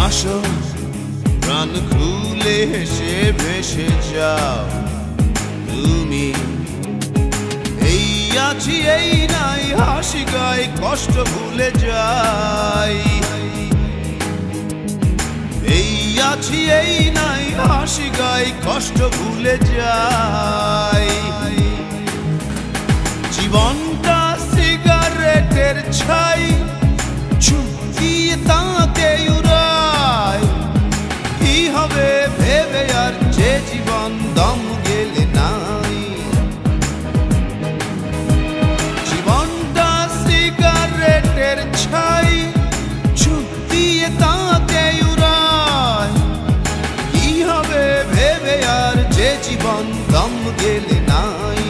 হাসো প্রাণ খুলে হেসে ভেসে যাও তুমি। এই আছি এই নাই হাসি গাই কষ্ট ভুলে যাই। এই আছি এই নাই হাসি গাই কষ্ট ভুলে যাই। জীবনটা সিগারেটের ছাই চুকিয়ে তাকে উড়ায়। কি হবে ভেবে আর যে জীবন দম গেলে নাই। জীবনটা সিগারেটের ছাই চুকিয়ে তাকে উড়ায়। কি হবে ভেবে আর যে জীবন দম গেলে নাই।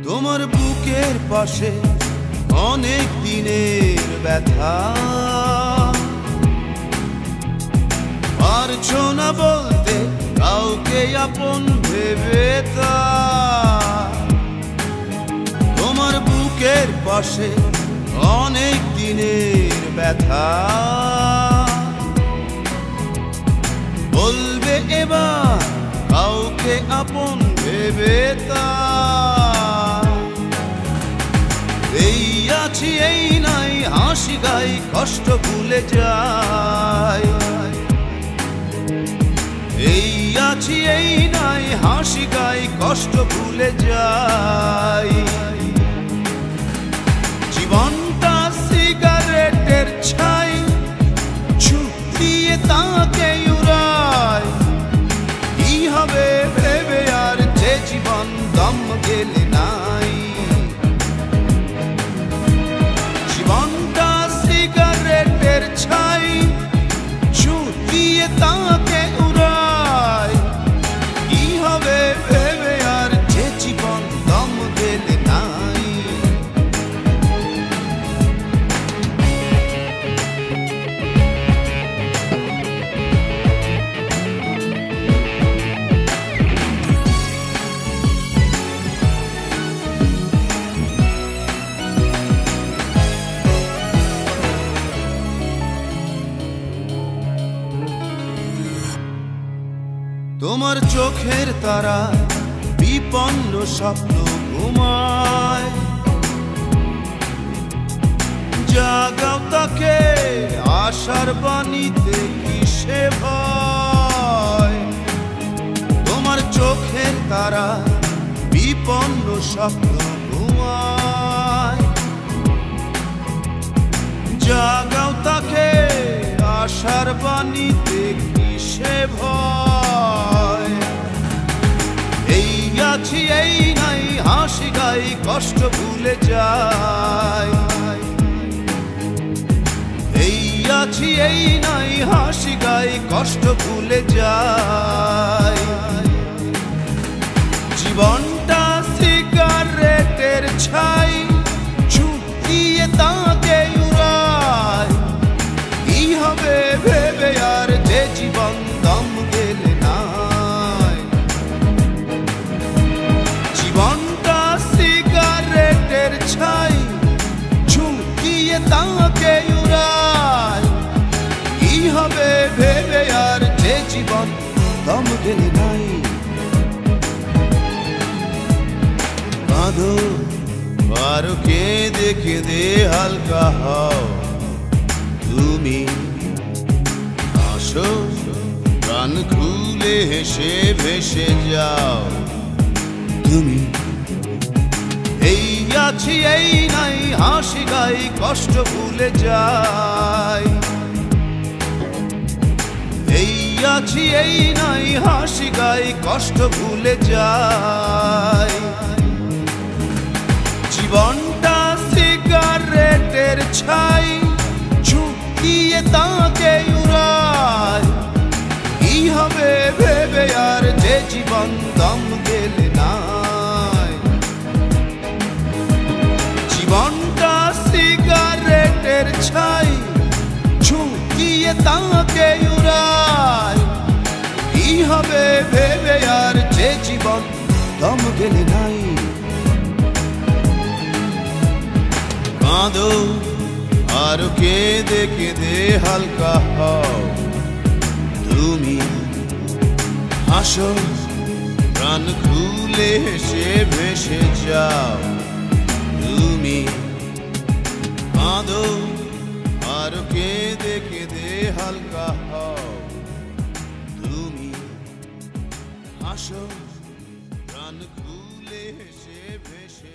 তোমার বুকের পাশে অনেক দিনের ব্যথা, পারছো না বলতে কাউকে আপন ভেবে তা। তোমার বুকের পাশে অনেক দিনের ব্যথা, বলবে এবার কাউকে আপন ভেবে তা। এই আছি এই নাই হাসি গাই কষ্ট ভুলে যাই। এই আছি এই নাই হাসি গাই কষ্ট ভুলে যাই। জীবনটা সিগারেটের ছাই চুকিয়ে তাকে উড়ায়। কি হবে ভেবে আর যে জীবন দম গেলে নাই। জীবনটা সিগারেটের ছাই চুকিয়ে তাকে উড়ায়। কি হবে ভেবে আর যে জীবন দম গেলে নাই। তোমার চোখের তারা বিপন্ন স্বপ্ন ঘুমায়। জাগাও তাকে আশার বাণীতে কিসে ভয়। তোমার চোখের তারা বিপন্ন স্বপ্ন ঘুমায়। জাগাও তাকে আশার বাণীতে কিসে ভয়। এই আছি এই নাই হাসি গাই কষ্ট ভুলে যাই। এই আছি এই নাই হাসি গাই কষ্ট ভুলে যাই। জীবনটা সিগারেটের ছাই চুকিয়ে তাকে উড়ায়। কি হবে ভেবে আর যে জীবন দম গেলে নাই। জীবনটা সিগারেটের ছাই চুকিয়ে তাকে উড়ায়। কি হবে ভেবে আর যে জীবন দম গেলে নাই। কাঁদো পারো কেঁদে কেঁদে হালকা হও তুমি। হাসো প্রাণ খুলে হেসে ভেসে যাও তুমি। এই আছি এই নাই হাসি গাই কষ্ট ভুলে যাই। এই আছি এই নাই হাসি গাই কষ্ট ভুলে যাই। জীবনটা সিগারেটের ছাই চুকিয়ে তাকে উড়ায়। কি হবে ভেবে আর যে জীবন দম গেলে নাই। তাকে উড়ায়। কি হবে ভেবে আর যে জীবন দম গেলে নাই। কাঁদো আর কেঁদে কেঁদে হালকা হও তুমি, হাসো প্রাণ খুলে হেসে ভেসে যাও তুমি। কাঁদো আর কেঁদে কেঁদে হালকা হও তুমি, হাসো প্রাণ খুলে হেসে ভেসে